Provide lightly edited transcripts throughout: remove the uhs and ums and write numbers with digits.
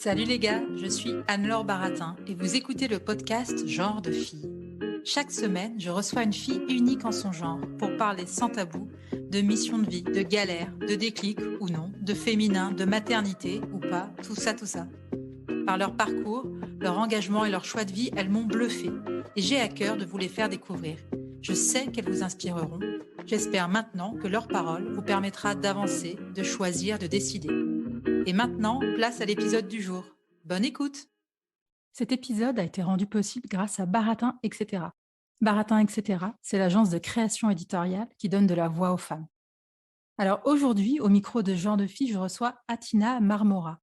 Salut les gars, je suis Anne-Laure Baratin et vous écoutez le podcast Genre de filles. Chaque semaine, je reçois une fille unique en son genre pour parler sans tabou de mission de vie, de galère, de déclic ou non, de féminin, de maternité ou pas, tout ça, tout ça. Par leur parcours, leur engagement et leur choix de vie, elles m'ont bluffé et j'ai à cœur de vous les faire découvrir. Je sais qu'elles vous inspireront. J'espère maintenant que leur parole vous permettra d'avancer, de choisir, de décider. Et maintenant, place à l'épisode du jour. Bonne écoute! Cet épisode a été rendu possible grâce à Baratin, etc. Baratin, etc., c'est l'agence de création éditoriale qui donne de la voix aux femmes. Alors aujourd'hui, au micro de Genre de Filles, je reçois Atina Marmora.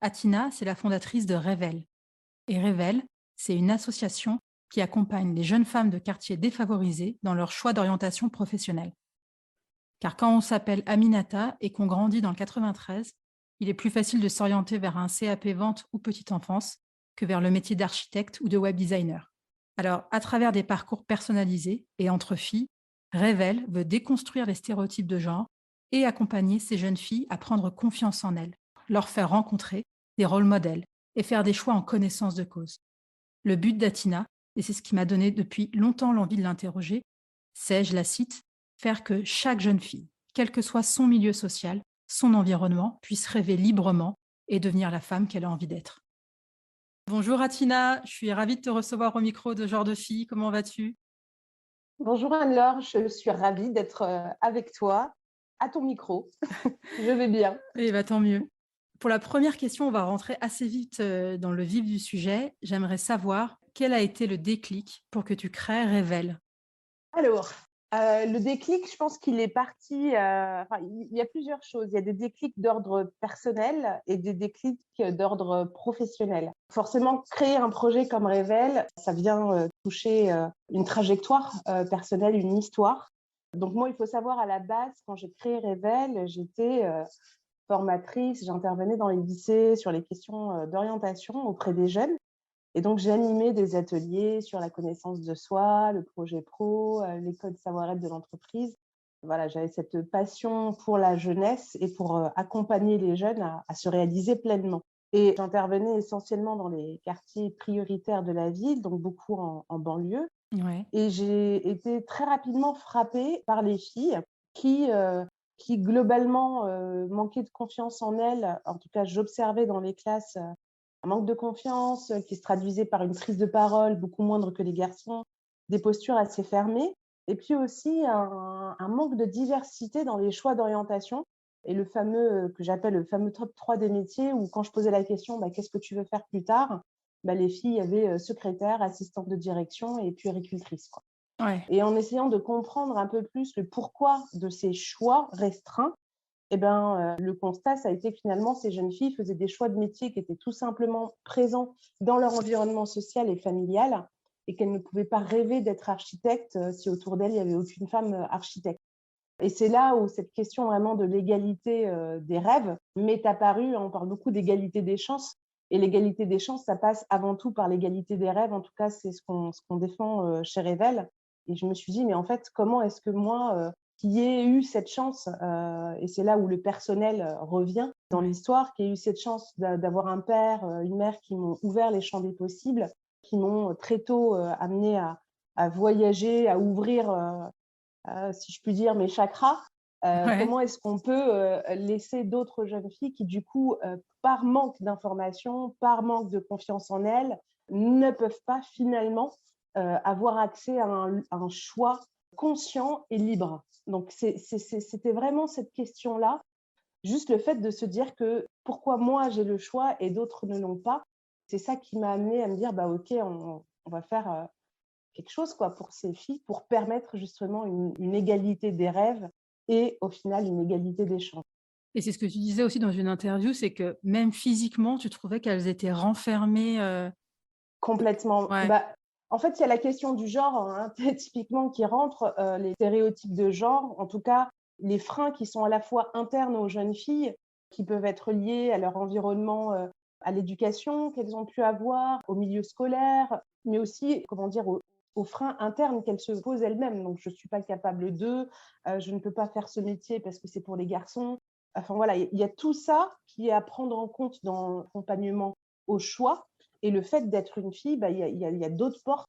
Atina, c'est la fondatrice de Révèle. Et Révèle, c'est une association qui accompagne les jeunes femmes de quartiers défavorisés dans leur choix d'orientation professionnelle. Car quand on s'appelle Aminata et qu'on grandit dans le 93, il est plus facile de s'orienter vers un CAP vente ou petite enfance que vers le métier d'architecte ou de web designer. Alors, à travers des parcours personnalisés et entre filles, Révèle veut déconstruire les stéréotypes de genre et accompagner ces jeunes filles à prendre confiance en elles, leur faire rencontrer des rôles modèles et faire des choix en connaissance de cause. Le but d'Atina, et c'est ce qui m'a donné depuis longtemps l'envie de l'interroger, c'est, je la cite, faire que chaque jeune fille, quel que soit son milieu social, son environnement, puisse rêver librement et devenir la femme qu'elle a envie d'être. Bonjour Atina, je suis ravie de te recevoir au micro de Genre de Fille. Comment vas-tu? Bonjour Anne-Laure, je suis ravie d'être avec toi à ton micro. Je vais bien. Eh bien, tant mieux. Pour la première question, on va rentrer assez vite dans le vif du sujet. J'aimerais savoir quel a été le déclic pour que tu crées Révèle. Alors, le déclic, je pense qu'il est parti. Il y a plusieurs choses. Il y a des déclics d'ordre personnel et des déclics d'ordre professionnel. Forcément, créer un projet comme Révèle, ça vient toucher une trajectoire personnelle, une histoire. Donc moi, il faut savoir à la base, quand j'ai créé Révèle, j'étais formatrice, j'intervenais dans les lycées sur les questions d'orientation auprès des jeunes. Et donc, j'ai animé des ateliers sur la connaissance de soi, le projet pro, les codes savoir-être de l'entreprise. Voilà, j'avais cette passion pour la jeunesse et pour accompagner les jeunes à se réaliser pleinement. Et j'intervenais essentiellement dans les quartiers prioritaires de la ville, donc beaucoup en banlieue. Ouais. Et j'ai été très rapidement frappée par les filles qui, euh, qui globalement manquaient de confiance en elles. En tout cas, j'observais dans les classes un manque de confiance qui se traduisait par une prise de parole beaucoup moindre que les garçons, des postures assez fermées, et puis aussi un manque de diversité dans les choix d'orientation. Et le fameux, que j'appelle le fameux top 3 des métiers, où quand je posais la question, qu'est-ce que tu veux faire plus tard, les filles avaient secrétaire, assistante de direction et puéricultrice, quoi. Ouais. Et en essayant de comprendre un peu plus le pourquoi de ces choix restreints, le constat, ça a été que finalement, ces jeunes filles faisaient des choix de métiers qui étaient tout simplement présents dans leur environnement social et familial et qu'elles ne pouvaient pas rêver d'être architectes si autour d'elles, il n'y avait aucune femme architecte. Et c'est là où cette question vraiment de l'égalité des rêves m'est apparue. On parle beaucoup d'égalité des chances. Et l'égalité des chances, ça passe avant tout par l'égalité des rêves. En tout cas, c'est ce qu'on défend chez Révèle. Et je me suis dit, mais en fait, comment est-ce que moi, qui ai eu cette chance, et c'est là où le personnel revient dans Ouais. l'histoire, qui ai eu cette chance d'avoir un père, une mère qui m'ont ouvert les champs des possibles, qui m'ont très tôt amené à voyager, à ouvrir si je puis dire, mes chakras. Ouais. Comment est-ce qu'on peut laisser d'autres jeunes filles qui, du coup, par manque d'information, par manque de confiance en elles, ne peuvent pas finalement avoir accès à un choix conscient et libre. Donc, c'était vraiment cette question-là, juste le fait de se dire que pourquoi moi j'ai le choix et d'autres ne l'ont pas, c'est ça qui m'a amené à me dire, ok, on va faire quelque chose quoi, pour ces filles, pour permettre justement une égalité des rêves et au final une égalité des chances. Et c'est ce que tu disais aussi dans une interview, c'est que même physiquement, tu trouvais qu'elles étaient renfermées. Complètement. Ouais. En fait, il y a la question du genre, hein, typiquement qui rentre, les stéréotypes de genre, en tout cas les freins qui sont à la fois internes aux jeunes filles, qui peuvent être liés à leur environnement, à l'éducation qu'elles ont pu avoir, au milieu scolaire, mais aussi, comment dire, aux freins internes qu'elles se posent elles-mêmes. Donc, je ne suis pas capable de, je ne peux pas faire ce métier parce que c'est pour les garçons. Enfin voilà, il y a tout ça qui est à prendre en compte dans l'accompagnement au choix et le fait d'être une fille, il y a d'autres portes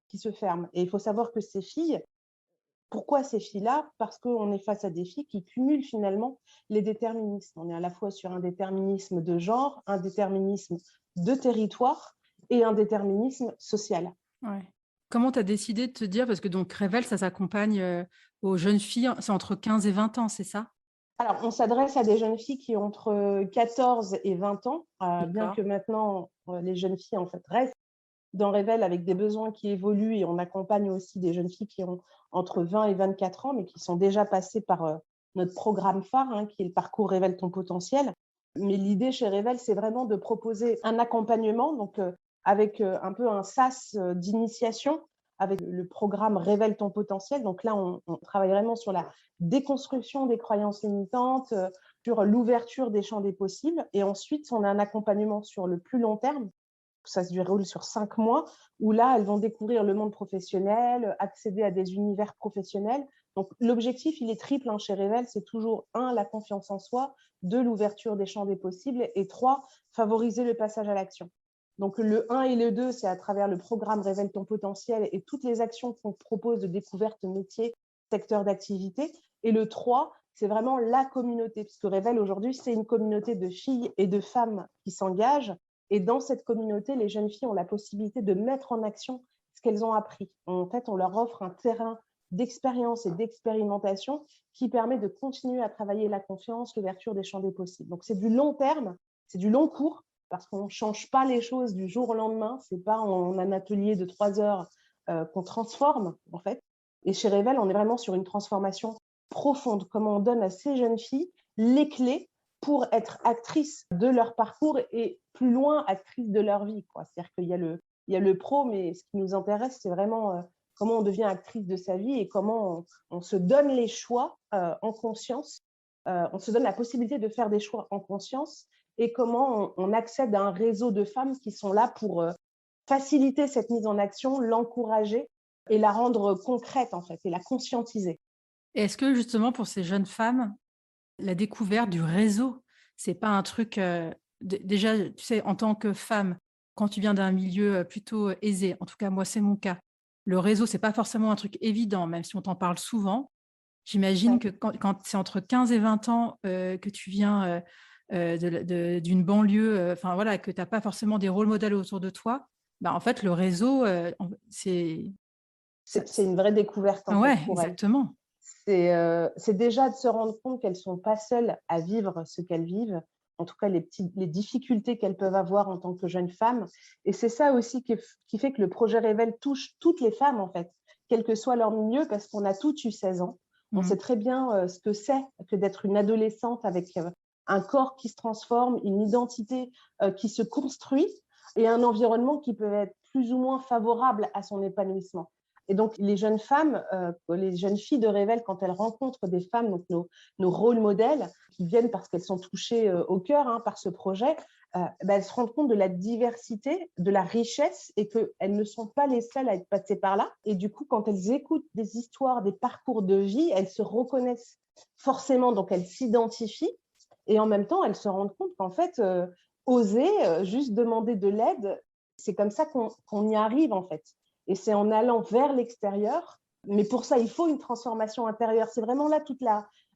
qui se ferment et il faut savoir que ces filles, pourquoi ces filles-là? Parce qu'on est face à des filles qui cumulent finalement les déterminismes. On est à la fois sur un déterminisme de genre, un déterminisme de territoire et un déterminisme social. Ouais. Comment tu as décidé de te dire, parce que donc Révèle, ça s'accompagne, aux jeunes filles, c'est entre 15 et 20 ans, c'est ça? Alors, on s'adresse à des jeunes filles qui ont entre 14 et 20 ans, bien D'accord. que maintenant, les jeunes filles, en fait, restent dans Révèle avec des besoins qui évoluent et on accompagne aussi des jeunes filles qui ont entre 20 et 24 ans, mais qui sont déjà passées par notre programme phare, hein, qui est le parcours Révèle ton potentiel. Mais l'idée chez Révèle, c'est vraiment de proposer un accompagnement, donc avec un peu un sas d'initiation, avec le programme Révèle ton potentiel. Donc là, on travaille vraiment sur la déconstruction des croyances limitantes, sur l'ouverture des champs des possibles. Et ensuite, on a un accompagnement sur le plus long terme, ça se déroule sur 5 mois, où là, elles vont découvrir le monde professionnel, accéder à des univers professionnels. Donc, l'objectif, il est triple chez Révèle, c'est toujours 1, la confiance en soi, 2, l'ouverture des champs des possibles, et 3, favoriser le passage à l'action. Donc, le 1 et le 2, c'est à travers le programme Révèle ton potentiel et toutes les actions qu'on propose de découverte métier, secteur d'activité. Et le 3, c'est vraiment la communauté, puisque Révèle aujourd'hui, c'est une communauté de filles et de femmes qui s'engagent. Et dans cette communauté, les jeunes filles ont la possibilité de mettre en action ce qu'elles ont appris. En fait, on leur offre un terrain d'expérience et d'expérimentation qui permet de continuer à travailler la confiance, l'ouverture des champs des possibles. Donc, c'est du long terme, c'est du long cours, parce qu'on ne change pas les choses du jour au lendemain. Ce n'est pas en un atelier de 3 heures qu'on transforme, en fait. Et chez Révèle, on est vraiment sur une transformation profonde. Comment on donne à ces jeunes filles les clés pour être actrices de leur parcours et plus loin, actrices de leur vie, quoi. C'est-à-dire qu'il y a le pro, mais ce qui nous intéresse, c'est vraiment comment on devient actrice de sa vie et comment on se donne les choix en conscience. On se donne la possibilité de faire des choix en conscience et comment on accède à un réseau de femmes qui sont là pour faciliter cette mise en action, l'encourager et la rendre concrète, en fait, et la conscientiser. Et est-ce que justement pour ces jeunes femmes, la découverte du réseau, c'est pas un truc, déjà, tu sais, en tant que femme, quand tu viens d'un milieu, plutôt, aisé, en tout cas moi c'est mon cas, le réseau, c'est pas forcément un truc évident, même si on t'en parle souvent. J'imagine Ouais. que quand c'est entre 15 et 20 ans, que tu viens, d'une banlieue, enfin voilà, que tu as pas forcément des rôles modèles autour de toi, bah, en fait le réseau, c'est ça C'est une vraie découverte, en fait, ouais, pour elles. exactement. C'est déjà de se rendre compte qu'elles ne sont pas seules à vivre ce qu'elles vivent, en tout cas les difficultés qu'elles peuvent avoir en tant que jeunes femmes. Et c'est ça aussi qui fait que le projet Révèle touche toutes les femmes, en fait, quel que soit leur milieu, parce qu'on a toutes eu 16 ans. On Mmh. sait très bien ce que c'est que d'être une adolescente avec un corps qui se transforme, une identité qui se construit et un environnement qui peut être plus ou moins favorable à son épanouissement. Et donc, les jeunes femmes, les jeunes filles de Révèle, quand elles rencontrent des femmes, donc nos rôles modèles, qui viennent parce qu'elles sont touchées au cœur par ce projet, elles se rendent compte de la diversité, de la richesse et qu'elles ne sont pas les seules à être passées par là. Et du coup, quand elles écoutent des histoires, des parcours de vie, elles se reconnaissent forcément, donc elles s'identifient. Et en même temps, elles se rendent compte qu'en fait, oser, juste demander de l'aide, c'est comme ça qu'on y arrive, en fait. Et c'est en allant vers l'extérieur. Mais pour ça, il faut une transformation intérieure. C'est vraiment là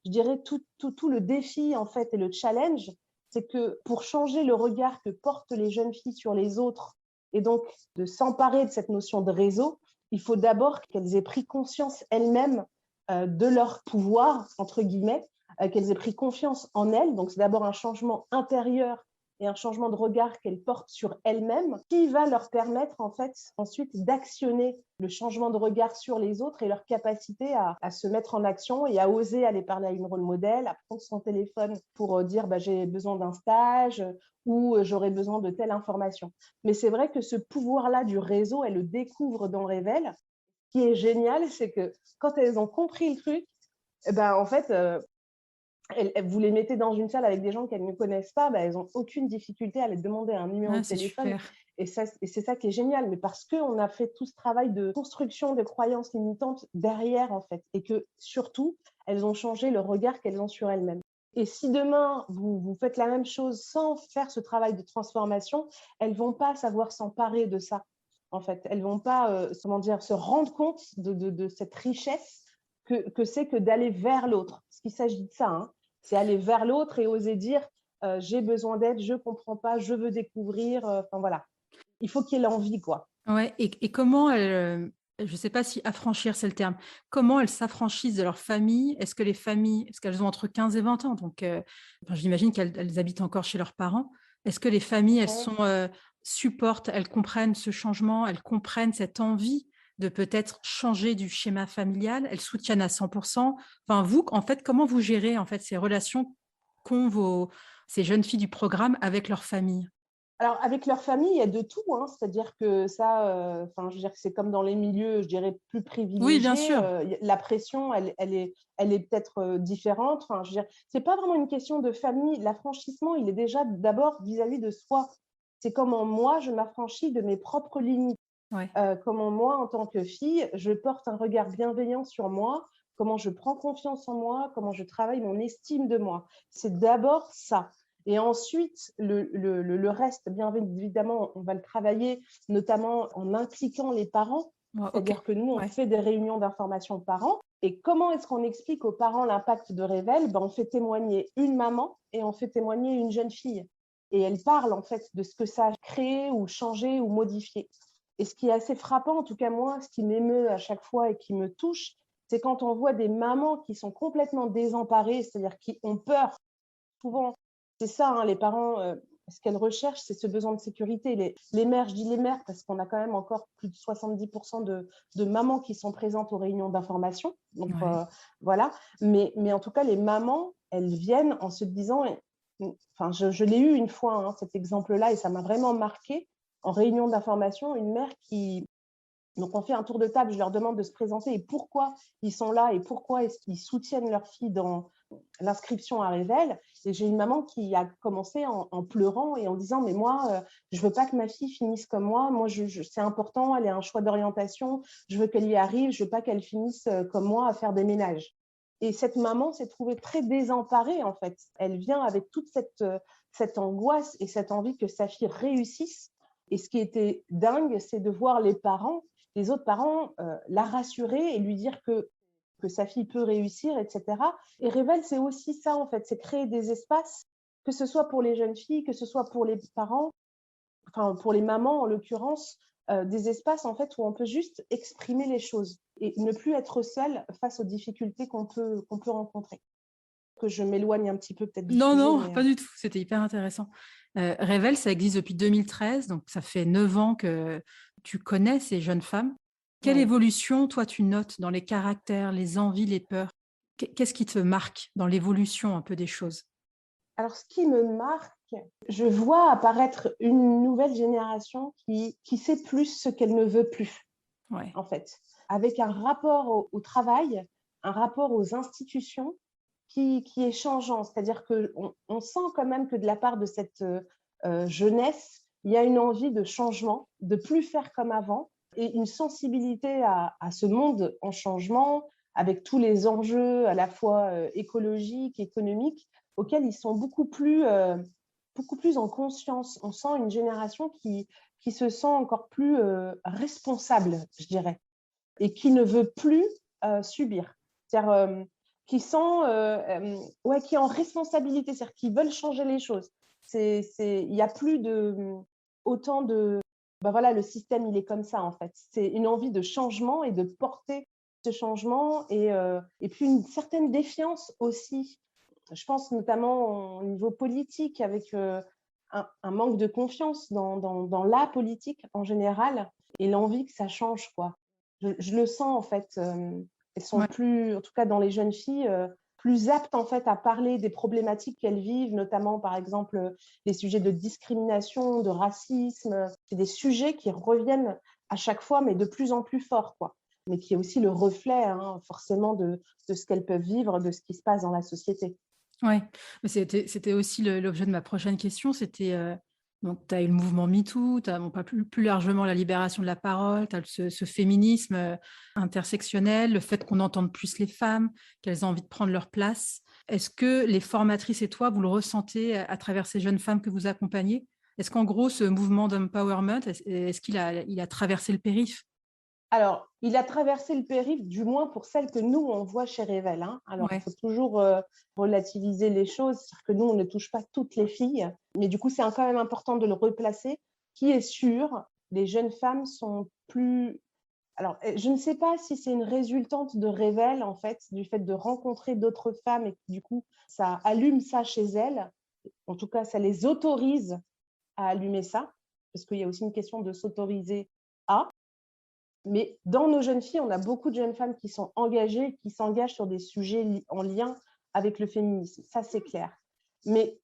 je dirais, tout le défi, en fait, et le challenge. C'est que pour changer le regard que portent les jeunes filles sur les autres, et donc de s'emparer de cette notion de réseau, il faut d'abord qu'elles aient pris conscience elles-mêmes de leur pouvoir, entre guillemets, qu'elles aient pris confiance en elles. Donc, c'est d'abord un changement intérieur et un changement de regard qu'elles portent sur elles-mêmes qui va leur permettre en fait ensuite d'actionner le changement de regard sur les autres et leur capacité à se mettre en action et à oser aller parler à une rôle modèle, à prendre son téléphone pour dire j'ai besoin d'un stage ou j'aurais besoin de telle information. Mais c'est vrai que ce pouvoir-là du réseau, elles le découvrent dans Révèle. Ce qui est génial, c'est que quand elles ont compris le truc, en fait, vous les mettez dans une salle avec des gens qu'elles ne connaissent pas, elles n'ont aucune difficulté à les demander un numéro Ah, de c'est téléphone. super. Et c'est ça qui est génial, mais parce qu'on a fait tout ce travail de construction de croyances limitantes derrière, en fait, et que surtout, elles ont changé le regard qu'elles ont sur elles-mêmes. Et si demain, vous faites la même chose sans faire ce travail de transformation, elles ne vont pas savoir s'emparer de ça, en fait. Elles ne vont pas comment dire, se rendre compte de cette richesse que c'est que d'aller vers l'autre. Parce qu'il s'agit de ça, hein. C'est aller vers l'autre et oser dire j'ai besoin d'aide, je ne comprends pas, je veux découvrir. Enfin voilà, il faut qu'il y ait l'envie, quoi. Ouais, et comment elles, je ne sais pas si affranchir, c'est le terme. Comment elles s'affranchissent de leur famille? Est-ce que les familles, parce qu'elles ont entre 15 et 20 ans, donc enfin, j'imagine qu'elles habitent encore chez leurs parents. Est-ce que les familles, elles Ouais. sont, supportent, elles comprennent ce changement, elles comprennent cette envie de peut-être changer du schéma familial? Elles soutiennent à 100. Enfin, vous, en fait, comment vous gérez, en fait, ces relations qu'ont ces jeunes filles du programme avec leur famille? Alors, avec leur famille, il y a de tout, hein. C'est-à-dire que ça, enfin, je veux dire que c'est comme dans les milieux, je dirais, plus Oui, bien privilégiés. sûr. La pression, elle est peut-être différente. Enfin, je veux dire, c'est pas vraiment une question de famille. L'affranchissement, il est déjà d'abord vis-à-vis de soi. C'est comment moi, je m'affranchis de mes propres limites. Ouais. Comment moi, en tant que fille, je porte un regard bienveillant sur moi, comment je prends confiance en moi, comment je travaille mon estime de moi. C'est d'abord ça. Et ensuite, le reste, bien évidemment, on va le travailler, notamment en impliquant les parents. Ouais, OK. C'est-à-dire que nous, on Ouais. fait des réunions d'information parents. Et comment est-ce qu'on explique aux parents l'impact de Révèle? On fait témoigner une maman et on fait témoigner une jeune fille. Et elle parle en fait de ce que ça a créé ou changé ou modifié. Et ce qui est assez frappant, en tout cas moi, ce qui m'émeut à chaque fois et qui me touche, c'est quand on voit des mamans qui sont complètement désemparées, c'est-à-dire qui ont peur. Souvent, c'est ça, hein, les parents, ce qu'elles recherchent, c'est ce besoin de sécurité. Les mères, je dis les mères parce qu'on a quand même encore plus de 70% de mamans qui sont présentes aux réunions d'information. Donc Ouais. voilà. Mais en tout cas, les mamans, elles viennent en se disant, enfin, je l'ai eu une fois, hein, cet exemple-là, et ça m'a vraiment marqué. En réunion d'information, une mère qui, donc on fait un tour de table, je leur demande de se présenter et pourquoi ils sont là et pourquoi est-ce qu'ils soutiennent leur fille dans l'inscription à Révèle. Et j'ai une maman qui a commencé en pleurant et en disant mais moi, je veux pas que ma fille finisse comme moi, c'est important, elle a un choix d'orientation, je veux qu'elle y arrive, je veux pas qu'elle finisse comme moi à faire des ménages. Et cette maman s'est trouvée très désemparée en fait. Elle vient avec toute cette angoisse et cette envie que sa fille réussisse. Et ce qui était dingue, c'est de voir les autres parents la rassurer et lui dire que sa fille peut réussir, etc. Et Révèle, c'est aussi ça, en fait, c'est créer des espaces, que ce soit pour les jeunes filles, que ce soit pour les parents, enfin pour les mamans en l'occurrence, des espaces en fait où on peut juste exprimer les choses et ne plus être seule face aux difficultés qu'on peut rencontrer. Que je m'éloigne un petit peu peut-être du Non, sujet, non, mais pas du tout, c'était hyper intéressant. Révèle, ça existe depuis 2013, donc ça fait 9 ans que tu connais ces jeunes femmes. Quelle ouais. évolution, toi, tu notes dans les caractères, les envies, les peurs? Qu'est-ce qui te marque dans l'évolution un peu des choses? Alors, ce qui me marque, je vois apparaître une nouvelle génération qui sait plus ce qu'elle ne veut plus, Ouais. en fait, avec un rapport au travail, un rapport aux institutions qui est changeant. C'est-à-dire qu'on sent quand même que de la part de cette jeunesse, il y a une envie de changement, de plus faire comme avant, et une sensibilité à ce monde en changement, avec tous les enjeux à la fois écologiques, économiques, auxquels ils sont beaucoup plus en conscience. On sent une génération qui se sent encore plus responsable, je dirais, et qui ne veut plus subir. C'est-à-dire qui sent, ouais, qui est en responsabilité, c'est-à-dire qui veulent changer les choses. Il n'y a plus autant de, ben voilà, le système il est comme ça en fait. C'est une envie de changement et de porter ce changement et puis une certaine défiance aussi. Je pense notamment au niveau politique avec un manque de confiance dans la politique en général et l'envie que ça change quoi. Je le sens en fait. Elles sont Ouais. plus, en tout cas dans les jeunes filles, plus aptes en fait à parler des problématiques qu'elles vivent, notamment par exemple les sujets de discrimination, de racisme. C'est des sujets qui reviennent à chaque fois, mais de plus en plus fort, quoi. Mais qui est aussi le reflet, hein, forcément, de ce qu'elles peuvent vivre, de ce qui se passe dans la société. Ouais, mais c'était aussi l'objet de ma prochaine question, c'était, Donc, tu as eu le mouvement MeToo, tu as plus largement la libération de la parole, tu as ce féminisme intersectionnel, le fait qu'on entende plus les femmes, qu'elles ont envie de prendre leur place. Est-ce que les formatrices et toi, vous le ressentez à travers ces jeunes femmes que vous accompagnez? Est-ce qu'en gros, ce mouvement d'empowerment, est-ce qu'il a traversé le périph'? Alors, il a traversé le périph', du moins pour celles que nous, on voit chez Révèle, hein. Alors, il Ouais. faut toujours relativiser les choses, c'est-à-dire que nous, on ne touche pas toutes les filles, mais du coup, c'est quand même important de le replacer. Qui est sûr, les jeunes femmes sont plus... Alors, je ne sais pas si c'est une résultante de Révèle, en fait, du fait de rencontrer d'autres femmes et que du coup, ça allume ça chez elles. En tout cas, ça les autorise à allumer ça, parce qu'il y a aussi une question de s'autoriser à. Mais dans nos jeunes filles, on a beaucoup de jeunes femmes qui sont engagées, qui s'engagent sur des sujets en lien avec le féminisme. Ça, c'est clair. Mais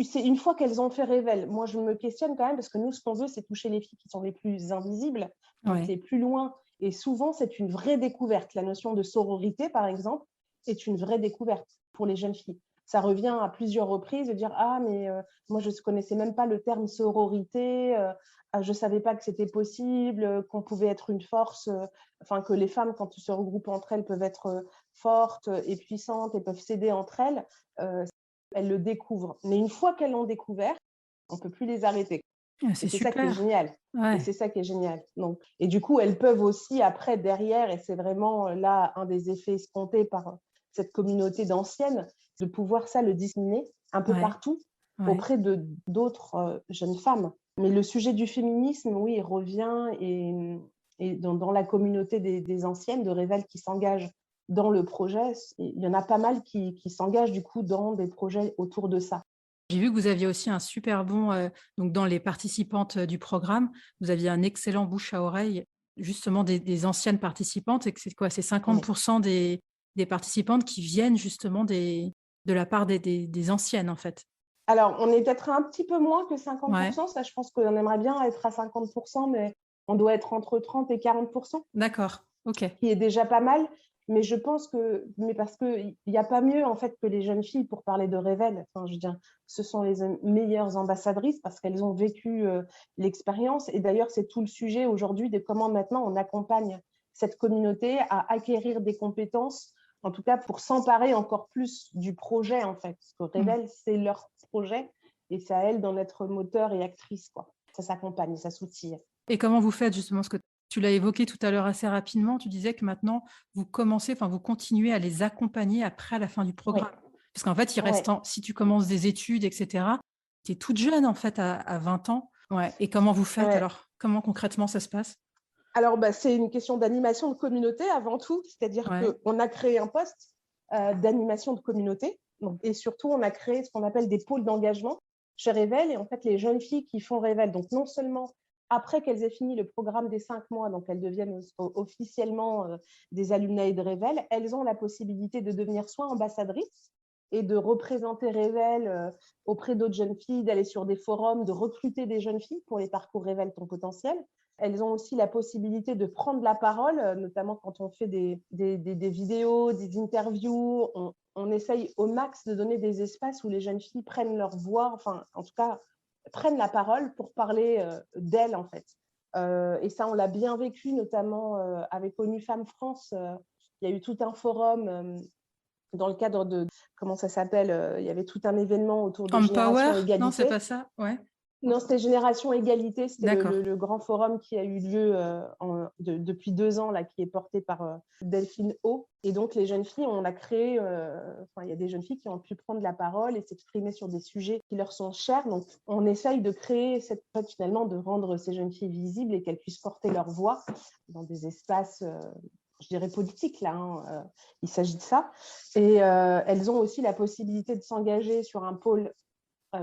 c'est une fois qu'elles ont fait Révèle, moi, je me questionne quand même parce que nous, ce qu'on veut, c'est toucher les filles qui sont les plus invisibles, donc les plus loin. Et souvent, c'est une vraie découverte. La notion de sororité, par exemple, est une vraie découverte pour les jeunes filles. Ça revient à plusieurs reprises de dire « Ah, mais moi, je ne connaissais même pas le terme sororité. Je ne savais pas que c'était possible, qu'on pouvait être une force, enfin que les femmes, quand elles se regroupent entre elles, peuvent être fortes et puissantes et peuvent s'aider entre elles. Elles le découvrent. Mais une fois qu'elles l'ont découvert, on ne peut plus les arrêter. Ah, Et c'est c'est ça qui est super. génial. Et Ouais. c'est ça qui est génial. Donc, et du coup, elles peuvent aussi, après, derrière, et c'est vraiment là un des effets escomptés par cette communauté d'anciennes, de pouvoir ça le disséminer un peu Ouais. partout Ouais. auprès d'autres jeunes femmes. Mais le sujet du féminisme, oui, il revient et dans la communauté des anciennes, de Révèle qui s'engagent dans le projet, il y en a pas mal qui s'engagent du coup dans des projets autour de ça. J'ai vu que vous aviez aussi un super bon, donc dans les participantes du programme, vous aviez un excellent bouche à oreille, justement des anciennes participantes et que c'est quoi? C'est Oui. 50% des participantes qui viennent justement de la part des anciennes, en fait? Alors, on est peut-être un petit peu moins que Ouais, 50%. Ça, je pense qu'on aimerait bien être à 50%, mais on doit être entre 30 et 40%, d'accord, OK. qui est déjà pas mal. Mais je pense que, mais parce qu'il n'y a pas mieux en fait que les jeunes filles pour parler de Révèle. Enfin, je veux dire, ce sont les meilleures ambassadrices parce qu'elles ont vécu l'expérience. Et d'ailleurs, c'est tout le sujet aujourd'hui de comment maintenant on accompagne cette communauté à acquérir des compétences, en tout cas pour s'emparer encore plus du projet en fait. Parce que Mmh. Révèle, c'est leur projet et c'est à elles d'en être moteur et actrice, quoi. Ça s'accompagne, ça s'outille. Et comment vous faites justement? Parce que tu l'as évoqué tout à l'heure assez rapidement, tu disais que maintenant vous commencez, enfin vous continuez à les accompagner après à la fin du Oui, programme. Parce qu'en fait, il reste ouais. si tu commences des études et cetera, tu es toute jeune en fait à 20 ans. Ouais, et comment vous faites Ouais. alors? Comment concrètement ça se passe? Alors, bah, c'est une question d'animation de communauté avant tout, c'est-à-dire Ouais, qu'on a créé un poste d'animation de communauté. Donc, et surtout, on a créé ce qu'on appelle des pôles d'engagement chez Révèle. Et en fait, les jeunes filles qui font Révèle, donc non seulement après qu'elles aient fini le programme des 5 mois, donc elles deviennent officiellement des alumni de Révèle, elles ont la possibilité de devenir soit ambassadrices et de représenter Révèle auprès d'autres jeunes filles, d'aller sur des forums, de recruter des jeunes filles pour les parcours Révèle ton potentiel. Elles ont aussi la possibilité de prendre la parole, notamment quand on fait des vidéos, des interviews. On essaye au max de donner des espaces où les jeunes filles prennent leur voix, enfin, en tout cas, prennent la parole pour parler d'elles, en fait. Et ça, on l'a bien vécu, notamment avec ONU Femmes France. Il y a eu tout un forum dans le cadre de, comment ça s'appelle, il y avait tout un événement autour de Empower? Génération Non, c'est pas Égalité. ça? Ouais, Non, c'était Génération Égalité, c'était d'accord. le grand forum qui a eu lieu depuis 2 ans, là, qui est porté par Delphine O. Et donc, les jeunes filles, on a créé, il y a des jeunes filles qui ont pu prendre la parole et s'exprimer sur des sujets qui leur sont chers. Donc, on essaye de créer finalement, de rendre ces jeunes filles visibles et qu'elles puissent porter leur voix dans des espaces, je dirais, politiques, là. Il s'agit de ça. Et elles ont aussi la possibilité de s'engager sur un pôle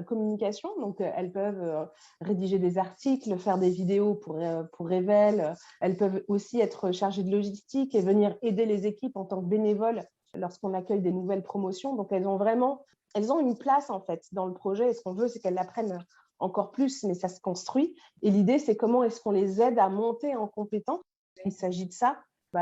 communication. Donc, elles peuvent rédiger des articles, faire des vidéos pour Révèle. Elles peuvent aussi être chargées de logistique et venir aider les équipes en tant que bénévoles lorsqu'on accueille des nouvelles promotions. Donc, elles ont une place, en fait, dans le projet. Et ce qu'on veut, c'est qu'elles l'apprennent encore plus, mais ça se construit. Et l'idée, c'est comment est-ce qu'on les aide à monter en compétence. Il s'agit de ça.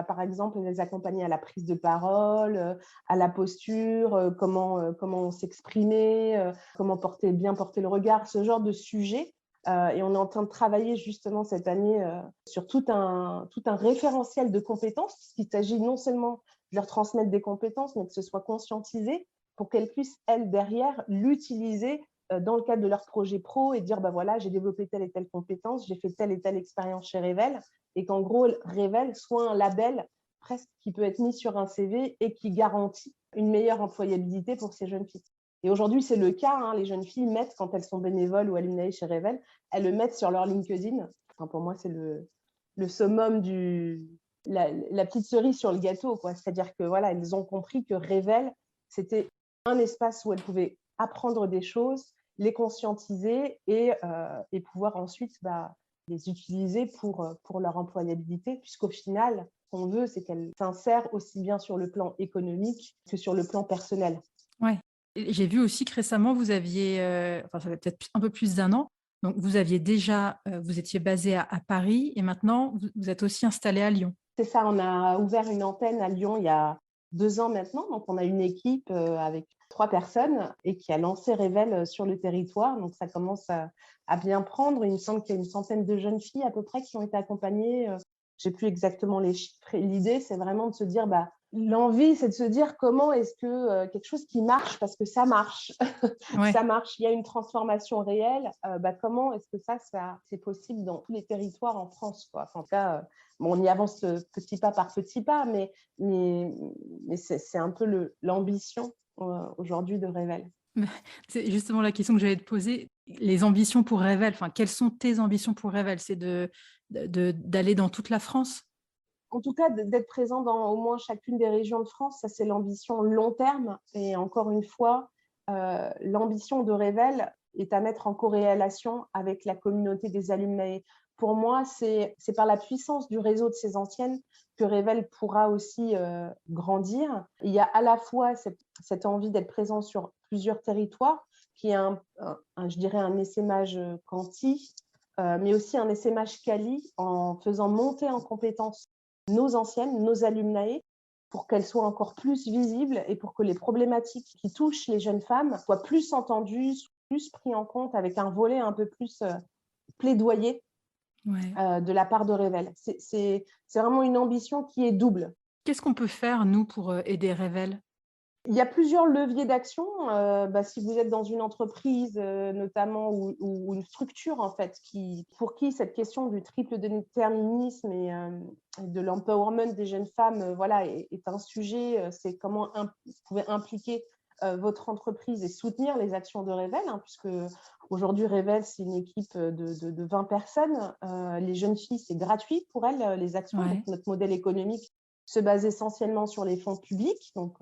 Par exemple, les accompagner à la prise de parole, à la posture, comment s'exprimer, comment bien porter le regard, ce genre de sujet Et on est en train de travailler justement cette année sur tout un référentiel de compétences, puisqu'il s'agit non seulement de leur transmettre des compétences, mais que ce soit conscientisé pour qu'elles puissent, elles, derrière, l'utiliser dans le cadre de leur projet pro et dire, bah voilà, j'ai développé telle et telle compétence, j'ai fait telle et telle expérience chez Revel, et qu'en gros, Revel soit un label presque qui peut être mis sur un CV et qui garantit une meilleure employabilité pour ces jeunes filles. Et aujourd'hui, c'est le cas. Hein, les jeunes filles mettent, quand elles sont bénévoles ou alumnae chez Revel, elles le mettent sur leur LinkedIn. Enfin, pour moi, c'est le summum la petite cerise sur le gâteau, quoi. C'est-à-dire que voilà, elles ont compris que Revel, c'était un espace où elles pouvaient apprendre des choses, les conscientiser et pouvoir ensuite les utiliser pour leur employabilité, puisqu'au final, ce qu'on veut, c'est qu'elles s'insèrent aussi bien sur le plan économique que sur le plan personnel. Ouais. Et j'ai vu aussi que récemment, vous aviez, enfin, ça fait peut-être un peu plus d'1 an, donc vous aviez déjà, vous étiez basé à Paris et maintenant vous êtes aussi installé à Lyon. C'est ça, on a ouvert une antenne à Lyon il y a 2 ans maintenant. Donc, on a une équipe avec 3 personnes et qui a lancé Revel sur le territoire. Donc, ça commence à bien prendre. Il me semble qu'il y a une centaine de jeunes filles à peu près qui ont été accompagnées. Je ne sais plus exactement les chiffres. Et l'idée, c'est vraiment de se dire, l'envie, c'est de se dire comment est-ce que quelque chose qui marche, parce que ça marche, Ouais. ça marche, il y a une transformation réelle, comment est-ce que ça c'est possible dans tous les territoires en France, quoi. Enfin, en tout cas, on y avance petit pas par petit pas, mais c'est un peu l'ambition aujourd'hui de Revel. C'est justement la question que j'allais te poser. Les ambitions pour Revel, enfin, quelles sont tes ambitions pour Revel? C'est d'aller dans toute la France? En tout cas, d'être présent dans au moins chacune des régions de France, ça c'est l'ambition long terme. Et encore une fois, l'ambition de Revel est à mettre en corrélation avec la communauté des alumni. Pour moi, c'est par la puissance du réseau de ces anciennes que Revel pourra aussi grandir. Il y a à la fois cette envie d'être présent sur plusieurs territoires, qui est je dirais un essaimage quanti, mais aussi un essaimage quali en faisant monter en compétences nos anciennes, nos alumnae, pour qu'elles soient encore plus visibles et pour que les problématiques qui touchent les jeunes femmes soient plus entendues, plus prises en compte avec un volet un peu plus plaidoyer Ouais. de la part de Revel. C'est vraiment une ambition qui est double. Qu'est-ce qu'on peut faire, nous, pour aider Revel? Il y a plusieurs leviers d'action. Si vous êtes dans une entreprise, notamment, ou une structure, en fait, pour qui cette question du triple déterminisme et de l'empowerment des jeunes femmes est un sujet, c'est comment vous pouvez impliquer votre entreprise et soutenir les actions de Revel, hein, puisque aujourd'hui, Revel, c'est une équipe de 20 personnes. Les jeunes filles, c'est gratuit pour elles, les actions. Ouais. Donc, notre modèle économique se base essentiellement sur les fonds publics. Donc,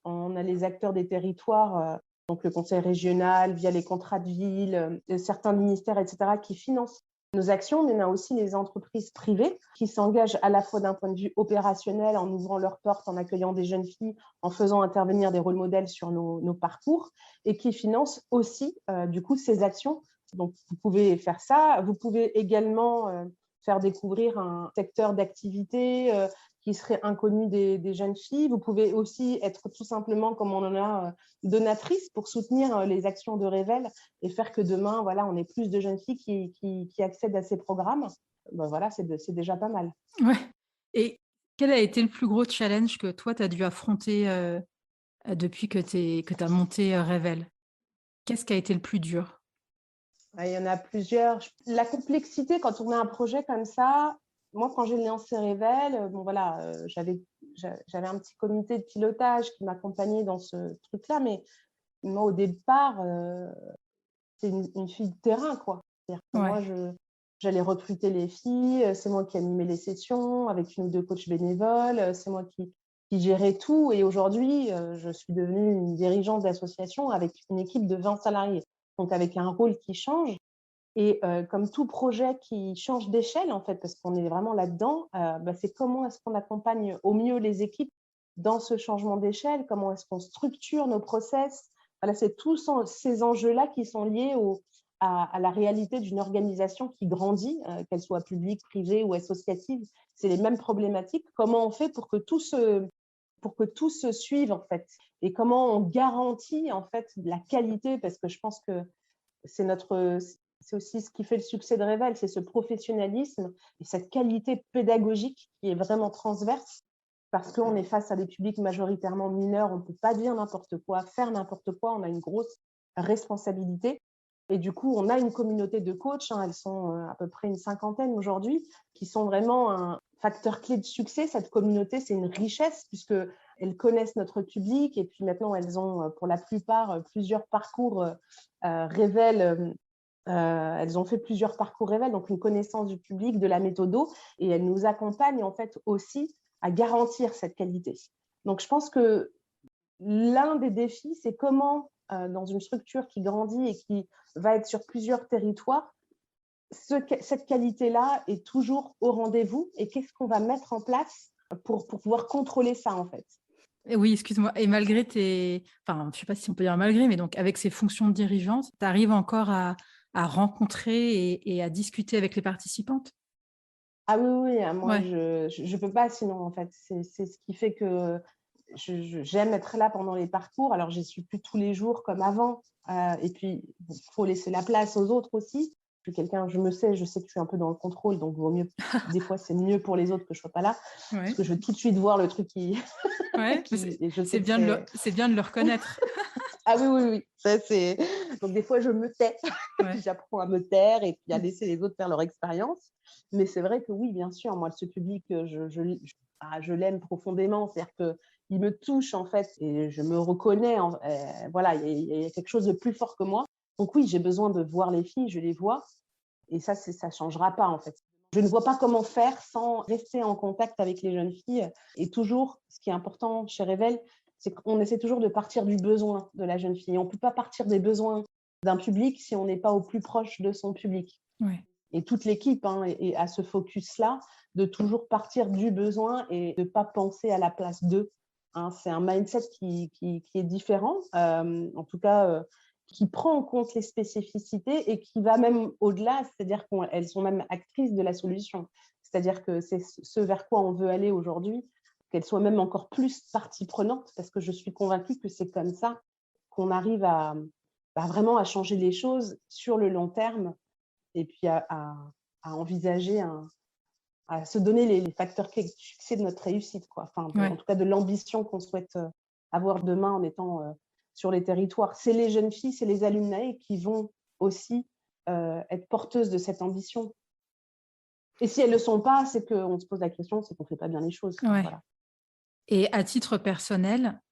on a les acteurs des territoires, donc le conseil régional, via les contrats de ville, certains ministères, etc., qui financent nos actions, mais on a aussi les entreprises privées qui s'engagent à la fois d'un point de vue opérationnel, en ouvrant leurs portes, en accueillant des jeunes filles, en faisant intervenir des rôles modèles sur nos parcours, et qui financent aussi, du coup, ces actions. Donc, vous pouvez faire ça. Vous pouvez également faire découvrir un secteur d'activité qui serait inconnu des jeunes filles. Vous pouvez aussi être tout simplement, comme on en a, donatrice pour soutenir les actions de Revel et faire que demain, on ait plus de jeunes filles qui accèdent à ces programmes. C'est déjà pas mal. Ouais. Et quel a été le plus gros challenge que toi, tu as dû affronter depuis que tu as monté Revel? Qu'est-ce qui a été le plus dur? Il y en a plusieurs. La complexité, quand on a un projet comme ça, moi, quand j'ai lancé Revel, j'avais un petit comité de pilotage qui m'accompagnait dans ce truc-là, mais moi, au départ, c'est une fille de terrain, quoi. C'est-à-dire que Ouais. moi, j'allais recruter les filles, c'est moi qui animais les sessions avec une ou deux coachs bénévoles, c'est moi qui gérais tout. Et aujourd'hui, je suis devenue une dirigeante d'association avec une équipe de 20 salariés, donc avec un rôle qui change. Et comme tout projet qui change d'échelle, en fait, parce qu'on est vraiment là-dedans, c'est comment est-ce qu'on accompagne au mieux les équipes dans ce changement d'échelle, comment est-ce qu'on structure nos process. Voilà, c'est tous ces enjeux-là qui sont liés à la réalité d'une organisation qui grandit, qu'elle soit publique, privée ou associative. C'est les mêmes problématiques. Comment on fait pour que tout se suive, en fait, et comment on garantit, en fait, la qualité, parce que je pense que c'est C'est aussi ce qui fait le succès de Révèle, c'est ce professionnalisme et cette qualité pédagogique qui est vraiment transverse, parce qu'on est face à des publics majoritairement mineurs, on ne peut pas dire n'importe quoi, faire n'importe quoi, on a une grosse responsabilité. Et du coup, on a une communauté de coachs, elles sont à peu près une cinquantaine aujourd'hui, qui sont vraiment un facteur clé de succès. Cette communauté, c'est une richesse puisqu'elles connaissent notre public et puis maintenant, elles ont pour la plupart plusieurs parcours Révèle. Elles ont fait plusieurs parcours Révèle, donc une connaissance du public, de la méthode, et elles nous accompagnent en fait aussi à garantir cette qualité. Donc, je pense que l'un des défis, c'est comment, dans une structure qui grandit et qui va être sur plusieurs territoires, cette qualité-là est toujours au rendez-vous et qu'est-ce qu'on va mettre en place pour pouvoir contrôler ça, en fait. Et oui, excuse-moi. Et malgré enfin, je ne sais pas si on peut dire malgré, mais donc avec ces fonctions dirigeantes, tu arrives encore à rencontrer et à discuter avec les participantes? Ah oui, oui, moi, Ouais. je peux pas sinon, en fait. C'est ce qui fait que j'aime être là pendant les parcours. Alors, j'y suis plus tous les jours comme avant. Et puis, il faut laisser la place aux autres aussi. Je suis quelqu'un, je sais que je suis un peu dans le contrôle, donc vaut mieux, des fois, c'est mieux pour les autres que je sois pas là, parce Ouais, que je veux tout de suite voir le truc qui, ouais, mais et je sais que c'est… c'est bien de le reconnaître. Ah oui, oui, oui. Ça, c'est… Donc, des fois, je me tais. Ouais, J'apprends à me taire et puis à laisser les autres faire leur expérience. Mais c'est vrai que oui, bien sûr, moi, ce public, je l'aime profondément. C'est-à-dire qu'il me touche, en fait, et je me reconnais. Voilà, il y a quelque chose de plus fort que moi. Donc oui, j'ai besoin de voir les filles, je les vois. Et ça ne changera pas, en fait. Je ne vois pas comment faire sans rester en contact avec les jeunes filles. Et toujours, ce qui est important chez Révèle, c'est qu'on essaie toujours de partir du besoin de la jeune fille. On ne peut pas partir des besoins d'un public si on n'est pas au plus proche de son public. ouais, Et toute l'équipe est à ce focus-là, de toujours partir du besoin et de ne pas penser à la place d'eux. C'est un mindset qui est différent, en tout cas, qui prend en compte les spécificités et qui va même au-delà, c'est-à-dire qu'elles sont même actrices de la solution. C'est-à-dire que c'est ce vers quoi on veut aller aujourd'hui, qu'elles soient même encore plus partie prenante, parce que je suis convaincue que c'est comme ça qu'on arrive vraiment à changer les choses sur le long terme et puis à envisager, à se donner les facteurs clés de succès de notre réussite, quoi. Enfin, en ouais. tout cas, de l'ambition qu'on souhaite avoir demain en étant sur les territoires. C'est les jeunes filles, c'est les alumni qui vont aussi être porteuses de cette ambition. Et si elles ne le sont pas, c'est qu'on se pose la question, c'est qu'on ne fait pas bien les choses. Enfin, Ouais. voilà. Et à titre personnel,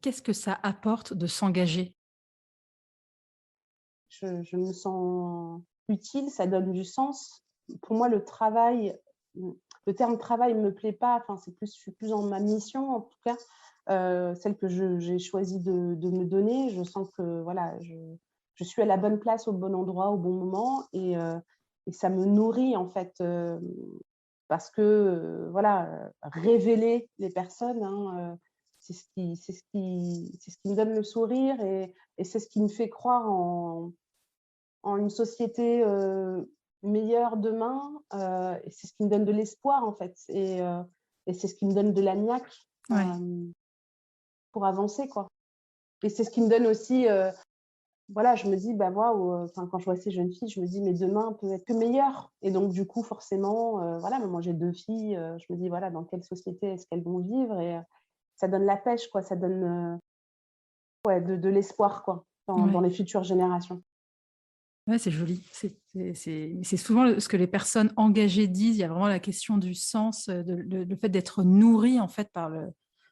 qu'est-ce que ça apporte de s'engager? Je me sens utile, ça donne du sens. Pour moi, le terme travail ne me plaît pas. Enfin, je suis plus dans ma mission, en tout cas, celle que j'ai choisi de me donner. Je sens que voilà, je suis à la bonne place, au bon endroit, au bon moment, et ça me nourrit en fait, parce que voilà, révéler les personnes, c'est ce qui me donne le sourire et c'est ce qui me fait croire en une société meilleure demain. Et c'est ce qui me donne de l'espoir, en fait. Et c'est ce qui me donne de la niaque Ouais, pour avancer, quoi. Et c'est ce qui me donne aussi, voilà, je me dis, bah, waouh, quand je vois ces jeunes filles, je me dis, mais demain peut être que meilleur. Et donc, du coup, forcément, voilà, moi, j'ai 2 filles, je me dis, voilà, dans quelle société est-ce qu'elles vont vivre? Et ça donne la pêche, quoi. Ça donne ouais, de l'espoir, quoi, dans ouais. les futures générations. Ouais, c'est joli. C'est souvent ce que les personnes engagées disent. Il y a vraiment la question du sens, le fait d'être nourri en fait par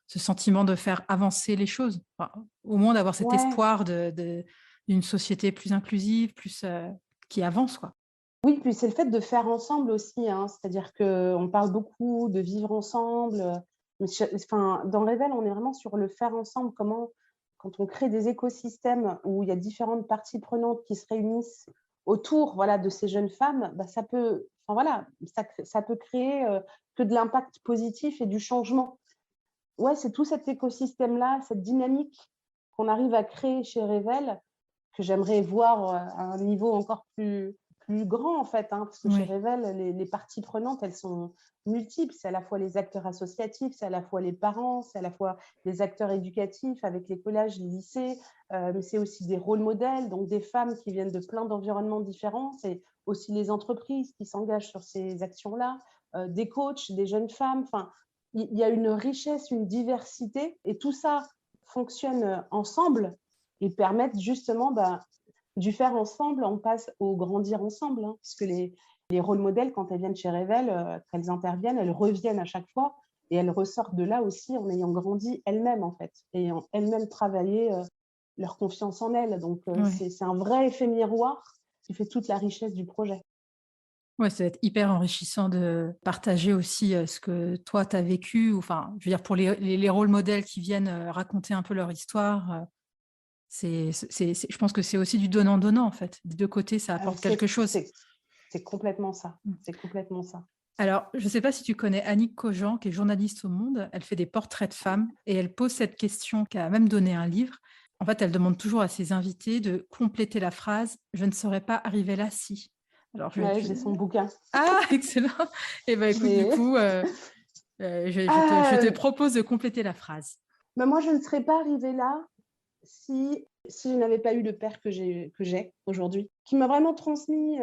ce sentiment de faire avancer les choses. Enfin, au moins d'avoir cet Ouais. espoir d'une société plus inclusive, plus qui avance, quoi. Oui, puis c'est le fait de faire ensemble aussi, c'est-à-dire qu'on parle beaucoup de vivre ensemble, mais enfin, dans Révèle, on est vraiment sur le faire ensemble. Comment, quand on crée des écosystèmes où il y a différentes parties prenantes qui se réunissent autour, voilà, de ces jeunes femmes, bah, enfin, voilà, ça peut créer que de l'impact positif et du changement. Ouais, c'est tout cet écosystème-là, cette dynamique qu'on arrive à créer chez Révèle, que j'aimerais voir à un niveau encore plus grand, en fait, hein, parce que chez Oui, Révèle, les parties prenantes, elles sont multiples. C'est à la fois les acteurs associatifs, c'est à la fois les parents, c'est à la fois les acteurs éducatifs avec les collèges, les lycées, mais c'est aussi des rôles modèles, donc des femmes qui viennent de plein d'environnements différents. C'est aussi les entreprises qui s'engagent sur ces actions-là, des coachs, des jeunes femmes. Enfin, il y a une richesse, une diversité, et tout ça fonctionne ensemble et permettent justement du faire ensemble, on passe au grandir ensemble, hein, parce que les rôles modèles, quand elles viennent chez Revel, qu'elles interviennent, elles reviennent à chaque fois et elles ressortent de là aussi en ayant grandi elles-mêmes, en fait, et en elles-mêmes travaillé leur confiance en elles. Donc, oui. c'est un vrai effet miroir qui fait toute la richesse du projet. Ouais, ça va être hyper enrichissant de partager aussi ce que toi, tu as vécu. Enfin, je veux dire, pour les rôles modèles qui viennent raconter un peu leur histoire, je pense que c'est aussi du donnant-donnant, en fait. Des deux côtés, ça apporte quelque chose. C'est complètement ça. Mm. C'est complètement ça. Alors, je ne sais pas si tu connais Annick Cogent, qui est journaliste au Monde. Elle fait des portraits de femmes et elle pose cette question, qui a même donné un livre. En fait, elle demande toujours à ses invités de compléter la phrase « Je ne serais pas arrivée là si ». Alors, Ouais, j'ai son bouquin. Ah, excellent. Eh bien, écoute, du coup, je te Ah, propose de compléter la phrase. bah moi, je ne serais pas arrivée là si je n'avais pas eu le père que j'ai aujourd'hui, qui m'a vraiment transmis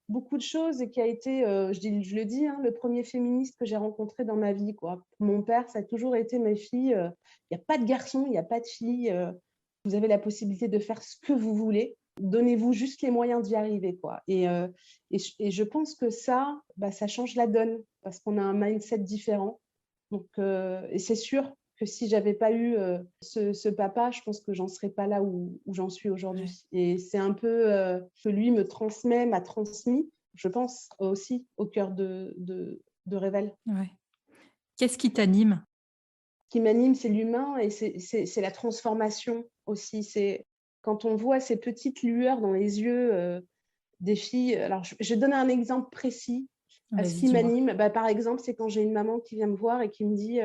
beaucoup de choses et qui a été, je le dis, hein, le premier féministe que j'ai rencontré dans ma vie, quoi. Mon père, ça a toujours été mes filles. Il n'y a pas de garçon, il n'y a pas de fille. Vous avez la possibilité de faire ce que vous voulez. Donnez-vous juste les moyens d'y arriver, quoi. Et je pense que ça, bah, ça change la donne parce qu'on a un mindset différent. Donc, et c'est sûr que si j'avais pas eu ce papa, je pense que j'en serais pas là où j'en suis Ouais. aujourd'hui. Et c'est un peu que lui m'a transmis, je pense aussi au cœur de Révèle. Ouais. Qu'est-ce qui t'anime? Ce qui m'anime, c'est l'humain et c'est la transformation aussi. C'est quand on voit ces petites lueurs dans les yeux des filles. Alors, je vais donner un exemple précis. Ce Vas-y, qui dis-moi. m'anime, bah, par exemple, c'est quand j'ai une maman qui vient me voir et qui me dit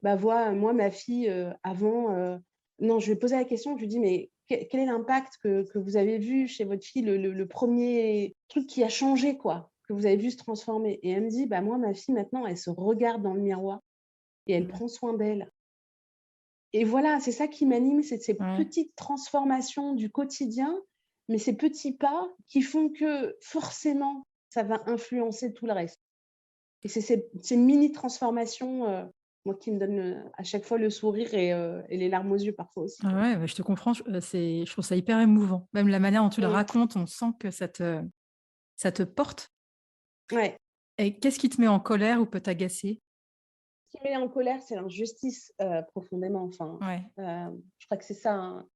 bah, vois, moi, ma fille, avant, non, je lui ai posé la question, je lui dis mais quel est l'impact que vous avez vu chez votre fille, le premier truc qui a changé, quoi, que vous avez vu se transformer. Et elle me dit bah, moi, ma fille, maintenant, elle se regarde dans le miroir et elle prend soin d'elle. Et voilà, c'est ça qui m'anime, c'est ces Ouais. petites transformations du quotidien, mais ces petits pas qui font que forcément, ça va influencer tout le reste. Et c'est ces mini transformations, moi, qui me donnent à chaque fois le sourire et les larmes aux yeux parfois aussi, Ah quoi. ouais, je te comprends. Je trouve ça hyper émouvant. Même la manière dont tu le Mmh. racontes, on sent que ça te porte. Ouais. Et qu'est-ce qui te met en colère ou peut t'agacer? Ce qui met en colère, c'est l'injustice, profondément. Enfin, Ouais. je crois que c'est ça, hein.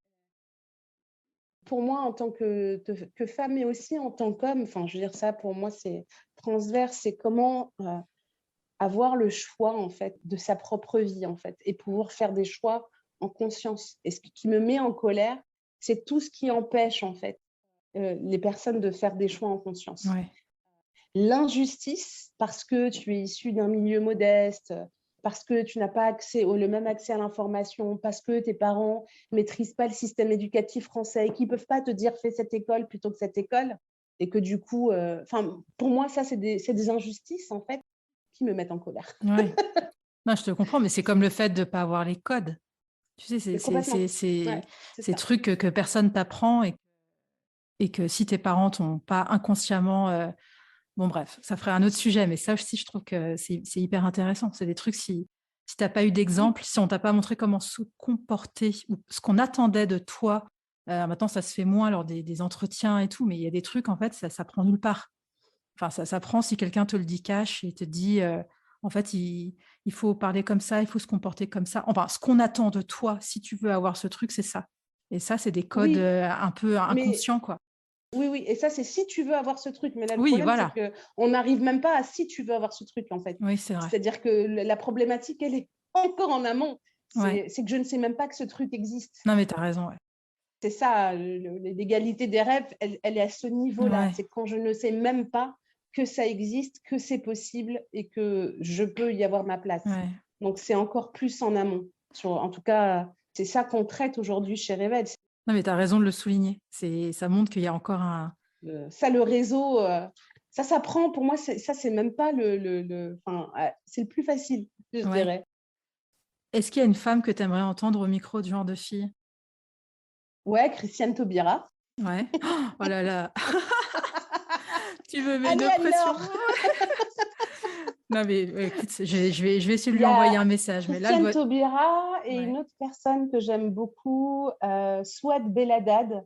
Pour moi, en tant que femme, mais aussi en tant qu'homme, enfin, je veux dire ça, pour moi, c'est transverse. C'est comment, avoir le choix, en fait, de sa propre vie, en fait, et pouvoir faire des choix en conscience. Et ce qui me met en colère, c'est tout ce qui empêche, en fait, les personnes de faire des choix en conscience. Ouais. L'injustice, parce que tu es issu d'un milieu modeste, parce que tu n'as pas accès le même accès à l'information, parce que tes parents maîtrisent pas le système éducatif français et qu'ils peuvent pas te dire fais cette école plutôt que cette école, et que du coup, enfin, pour moi, ça, c'est des injustices, en fait, qui me mettent en colère. Ouais. Non, je te comprends, mais c'est comme le fait de ne pas avoir les codes. Tu sais, Mais complètement. Ouais, c'est ces ça. trucs que personne t'apprend et que si tes parents t'ont pas inconsciemment. Bon, bref, ça ferait un autre sujet, mais ça aussi, je trouve que c'est hyper intéressant. C'est des trucs, si tu n'as pas eu Oui, d'exemple, si on t'a pas montré comment se comporter ou ce qu'on attendait de toi, maintenant, ça se fait moins lors des entretiens et tout, mais il y a des trucs, en fait, ça prend nulle part. Enfin, ça s'apprend si quelqu'un te le dit cash et te dit, en fait, il faut parler comme ça, il faut se comporter comme ça. Enfin, ce qu'on attend de toi, si tu veux avoir ce truc, c'est ça. Et ça, c'est des codes oui, un peu mais inconscients, quoi. oui, oui, et ça, c'est si tu veux avoir ce truc. Mais là, le Oui, problème, c'est voilà. qu'on n'arrive même pas à si tu veux avoir ce truc, en fait. Oui, c'est vrai. C'est-à-dire que la problématique, elle est encore en amont. Ouais. C'est que je ne sais même pas que ce truc existe. Non, mais tu as raison, ouais. C'est ça, l'égalité des rêves, elle est à ce niveau-là. Ouais, C'est quand je ne sais même pas que ça existe, que c'est possible et que je peux y avoir ma place. ouais. Donc, c'est encore plus en amont. En tout cas, c'est ça qu'on traite aujourd'hui chez Revel. Non, mais tu as raison de le souligner. Ça montre qu'il y a encore Ça, le réseau, ça s'apprend. Pour moi, ça, c'est même pas c'est le plus facile, je dirais. Est-ce qu'il y a une femme que tu aimerais entendre au micro de Genre de fille? Ouais, Christiane Taubira. Ouais. Oh là là. Tu me mets Allez, une pression. Anne-Laure. Non, mais écoute, je vais essayer de Il lui y envoyer a un message. Mais là, Christiane Taubira et Ouais. une autre personne que j'aime beaucoup, Souad Belladad,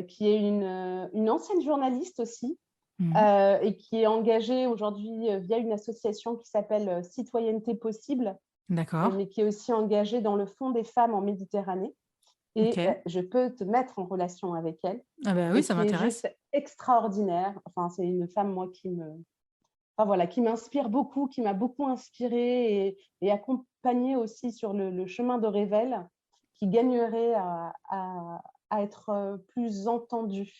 qui est une ancienne journaliste aussi, et qui est engagée aujourd'hui via une association qui s'appelle Citoyenneté Possible, D'accord. mais qui est aussi engagée dans le Fonds des femmes en Méditerranée. Et je peux te mettre en relation avec elle. Ah bah oui, et ça qui est m'intéresse. juste extraordinaire. Enfin, c'est une femme, moi, qui m'inspire beaucoup, qui m'a beaucoup inspirée et accompagnée aussi sur le chemin de Révèle, qui gagnerait à être plus entendue.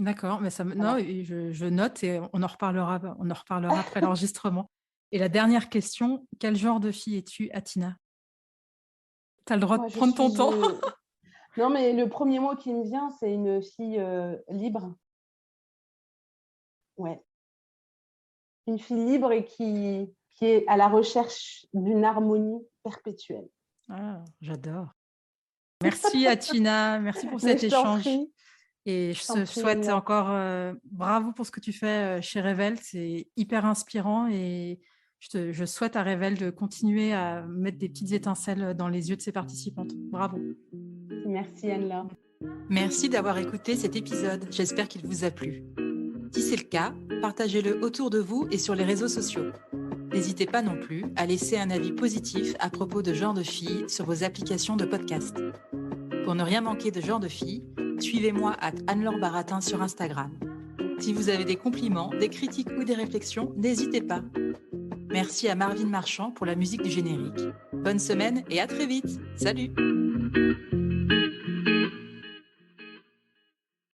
D'accord, mais Voilà. non, je note et on en reparlera après l'enregistrement. Et la dernière question, quel genre de fille es-tu, Atina? Tu as le droit de Moi, prendre ton temps. Non, mais le premier mot qui me vient, c'est une fille libre. Ouais. Une fille libre et qui est à la recherche d'une harmonie perpétuelle. Ah, j'adore. Merci, Atina. Merci pour Mais cet je t'en échange. prie. Et Je t'en je prie, souhaite Anne-Laure. encore bravo pour ce que tu fais chez Revel. C'est hyper inspirant et je souhaite à Revel de continuer à mettre des petites étincelles dans les yeux de ses participantes. Bravo. Merci, Anne-Laure. Merci d'avoir écouté cet épisode. J'espère qu'il vous a plu. Si c'est le cas, partagez-le autour de vous et sur les réseaux sociaux. N'hésitez pas non plus à laisser un avis positif à propos de Genre de Filles sur vos applications de podcast. Pour ne rien manquer de Genre de Filles, suivez-moi à Anne-Laure Baratin sur Instagram. Si vous avez des compliments, des critiques ou des réflexions, n'hésitez pas. Merci à Marvin Marchand pour la musique du générique. Bonne semaine et à très vite. Salut!